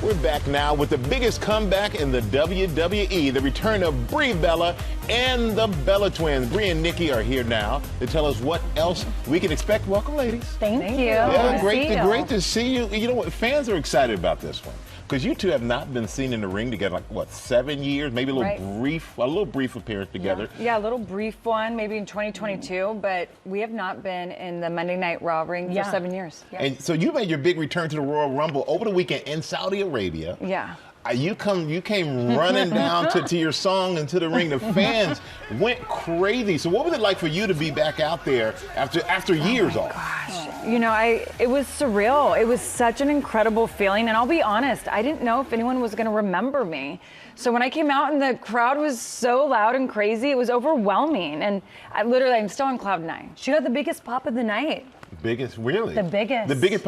We're back now with the biggest comeback in the WWE, the return of Brie Bella and the Bella twins. Brie and Nikki are here now to tell us what else we can expect. Welcome, ladies. Thank you. Yeah, great to see you. You know what? Fans are excited about this one because you two have not been seen in the ring together like what, 7 years? Maybe a little brief appearance together. Yeah, a little brief one, maybe in 2022, but we have not been in the Monday Night Raw ring for 7 years. Yeah. And so you made your big return to the Royal Rumble over the weekend in Saudi Arabia. Yeah. You came running down to your song and to the ring. The fans went crazy. So what was it like for you to be back out there after years off? Gosh, you know, it was surreal. It was such an incredible feeling, and I'll be honest, I didn't know if anyone was going to remember me. So when I came out and the crowd was so loud and crazy, it was overwhelming, and I'm still on cloud 9. She got the biggest pop of the night. Biggest, really? The biggest. The biggest.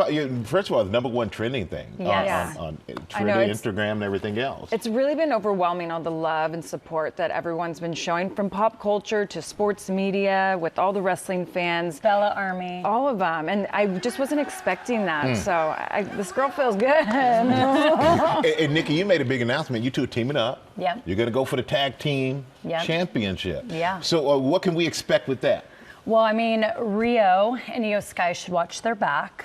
First of all, the #1 trending thing on Twitter, Instagram, and everything else. It's really been overwhelming, all the love and support that everyone's been showing, from pop culture to sports media, with all the wrestling fans. Bella Army. All of them. And I just wasn't expecting that. So this girl feels good. and Nikki, you made a big announcement. You two are teaming up. Yeah. You're going to go for the tag team championship. Yeah. So what can we expect with that? Well, I mean, Rio and Io Sky should watch their back.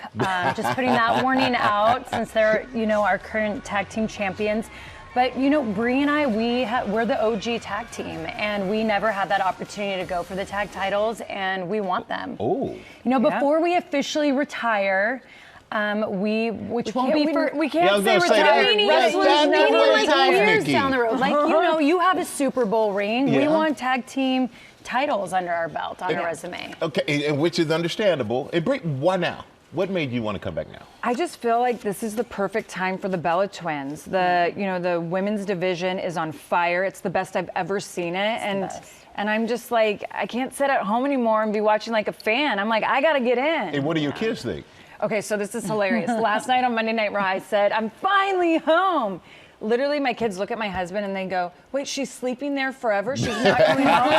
Just putting that warning out, since they're, our current tag team champions. But, Brie and I, we're the OG tag team, and we never had that opportunity to go for the tag titles, and we want them. Oh. Before we officially retire, which won't be for... We can't say retire. Wrestlers never retire. Years down the road. Like, you have a Super Bowl ring. We want tag team titles under our belt, on our resume. Okay, and which is understandable. And Brie, why now? What made you want to come back now? I just feel like this is the perfect time for the Bella twins. The women's division is on fire. It's the best I've ever seen it. And I'm just like, I can't sit at home anymore and be watching like a fan. I'm like, I got to get in. And what do your kids think? Okay, so this is hilarious. Last night on Monday Night Raw, I said, I'm finally home. Literally, my kids look at my husband and they go, wait, she's sleeping there forever? She's not coming home?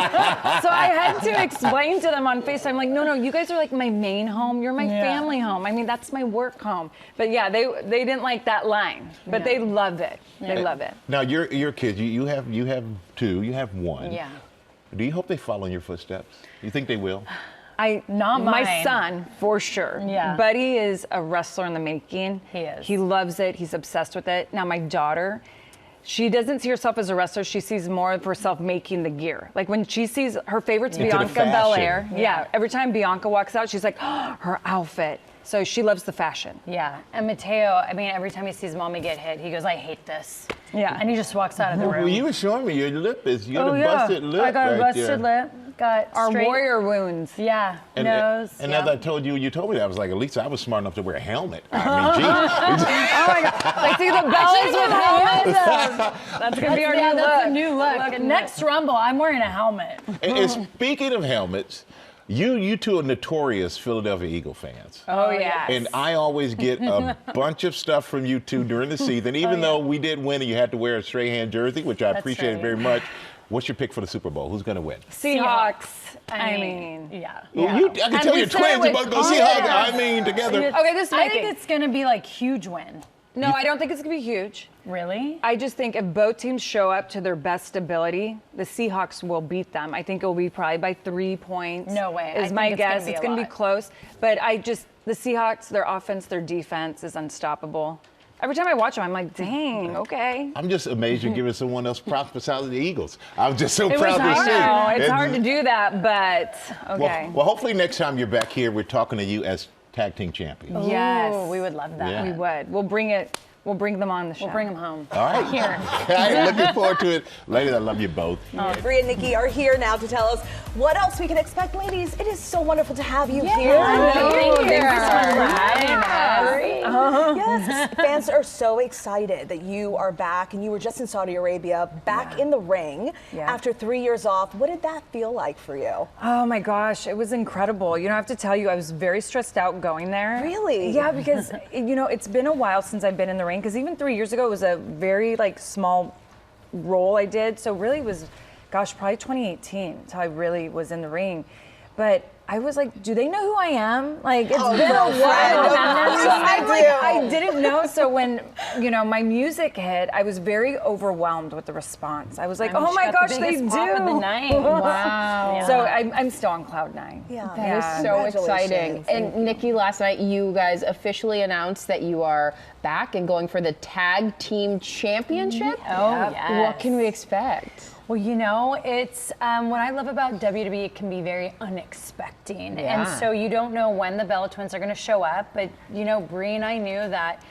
So I had to explain to them on FaceTime, like, no, you guys are like my main home. You're my family home. I mean, that's my work home. But yeah, they didn't like that line, but they love it. They love it. Now, your kids, you have two, you have one. Yeah. Do you hope they follow in your footsteps? You think they will? Not my mine. son, for sure. Yeah. Buddy is a wrestler in the making. He is. He loves it. He's obsessed with it. Now, my daughter, she doesn't see herself as a wrestler. She sees more of herself making the gear. Like when she sees her favorite's Bianca Belair. Yeah. Every time Bianca walks out, she's like, oh, her outfit. So she loves the fashion. Yeah. And Mateo, I mean, every time he sees mommy get hit, he goes, I hate this. Yeah. And he just walks out of the room. Well, you were showing me your lip is, you got a busted lip. I got a right busted there. lip. Got Our straight warrior wounds. Yeah, And nose. as I told you, told me that, I was like, at least I was smart enough to wear a helmet. I mean, Oh my God. Like, see the bells with helmets? That's going to be our new look. That's a new look. Next Rumble, I'm wearing a helmet. and speaking of helmets, you two are notorious Philadelphia Eagle fans. Oh, yeah. And I always get a bunch of stuff from you two during the season, even though we did win and you had to wear a Strahan jersey, which I appreciated very much. What's your pick for the Super Bowl? Who's going to win? Seahawks. I mean. Yeah. Well, I can tell your twins are about to go Seahawks. Together. Okay, this I think it's going to be like huge win. No, I don't think it's going to be huge. Really? I just think if both teams show up to their best ability, the Seahawks will beat them. I think it will be probably by 3 points. No way. Is my guess. It's going to be close. But the Seahawks, their offense, their defense is unstoppable. Every time I watch them, I'm like, dang, okay. I'm just amazed you're giving someone else props besides the Eagles. I'm just so proud to see. No, it's hard to do that, but okay. Well, hopefully next time you're back here, we're talking to you as tag team champions. Yes. We would love that. Yeah. We would. We'll bring them on the show. We'll bring them home. All right. Here. Okay, looking forward to it. Ladies, I love you both. Brie and Nikki are here now to tell us what else we can expect. Ladies, it is so wonderful to have you here. Thank you. Yes, fans are so excited that you are back, and you were just in Saudi Arabia, back in the ring after 3 years off. What did that feel like for you? Oh my gosh, it was incredible. I have to tell you, I was very stressed out going there. Really? Yeah, because it's been a while since I've been in the ring. Because even 3 years ago, it was a very small role I did. So really, it was, gosh, probably 2018 until I really was in the ring. But I was like, do they know who I am? Like, it's been a girlfriend, while. of course So they I'm like, do. I didn't know. So when, my music hit, I was very overwhelmed with the response. I was like, oh my gosh, they do. Pop of the night. Wow. So I'm still on cloud 9. Yeah. That is so exciting. And Nikki, last night you guys officially announced that you are back and going for the tag team championship. Oh, yes. What can we expect? Well, it's what I love about WWE. It can be very unexpected, and so you don't know when the Bella Twins are going to show up. But Brie and I knew that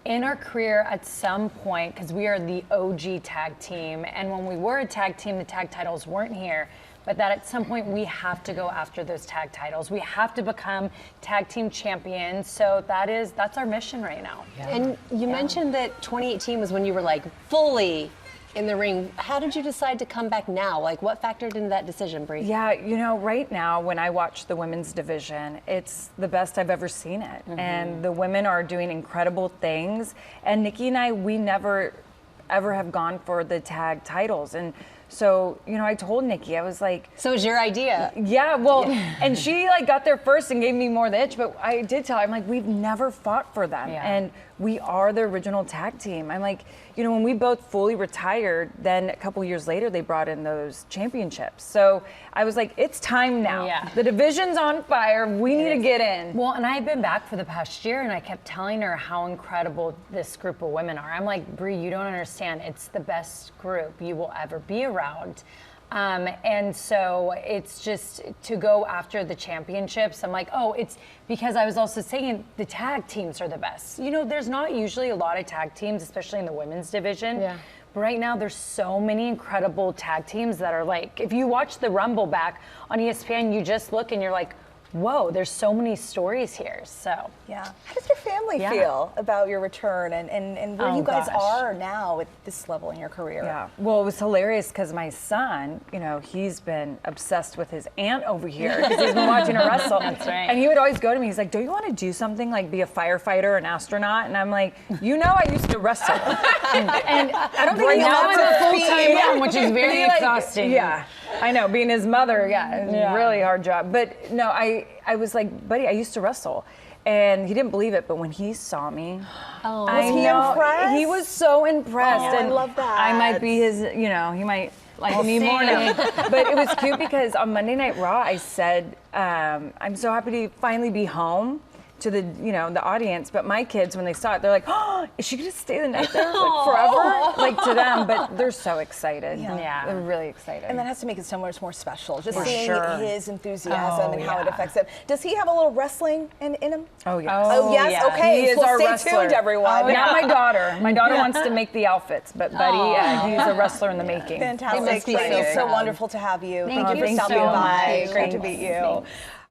in our career at some point, because we are the OG tag team, and when we were a tag team, the tag titles weren't here. But that at some point we have to go after those tag titles. We have to become tag team champions. So that's our mission right now. Yeah. And you mentioned that 2018 was when you were like fully in the ring. How did you decide to come back now? Like, what factored into that decision, Brie? Yeah, right now when I watch the women's division, it's the best I've ever seen it. And the women are doing incredible things. And Nikki and I, we never ever have gone for the tag titles. And so, I told Nikki, I was like, so it was your idea. Yeah, well, and she got there first and gave me more the itch, but I did tell her, I'm like, we've never fought for them. Yeah. And we are the original tag team. I'm like, when we both fully retired, then a couple years later, they brought in those championships. So I was like, it's time now. Yeah. The division's on fire. We need to get in. Well, and I've been back for the past year, and I kept telling her how incredible this group of women are. I'm like, Brie, you don't understand. It's the best group you will ever be around. And so it's just to go after the championships. I'm like, it's because I was also saying the tag teams are the best. There's not usually a lot of tag teams, especially in the women's division. Yeah. But right now, there's so many incredible tag teams that are like, if you watch the Rumble back on ESPN, you just look and you're like, whoa, there's so many stories here. So yeah. How does your family feel about your return and where you guys are now at this level in your career? Yeah. Well, it was hilarious because my son, he's been obsessed with his aunt over here because he's been watching her wrestle. That's right. And he would always go to me. He's like, "Don't you want to do something like be a firefighter, an astronaut?" And I'm like, I used to wrestle. And I don't think now I'm a full-time mom, which is very He, exhausting. Yeah, I know. Being his mother, it's a really hard job. But no, I was like, buddy, I used to wrestle. And he didn't believe it, but when he saw me, was he impressed? He was so impressed. Oh, and I love that. I might be his, he might like me more now. But it was cute because on Monday Night Raw, I said, I'm so happy to finally be home to the, the audience. But my kids, when they saw it, they're like, oh, is she going to stay the night there forever? Like to them, but they're so excited. Yeah. They're really excited. And that has to make it so much more special, just For seeing sure. his enthusiasm and how it affects him. Does he have a little wrestling in him? Oh, yes. Oh, yes? yeah. Okay, He is well, our stay wrestler. tuned, everyone. Oh, not my daughter. My daughter wants to make the outfits, but Buddy, he's a wrestler in the making. Fantastic. They must be Brittany, so it's so proud. wonderful to have you. Thank you for thank stopping you. by. Thanks. Great to meet you.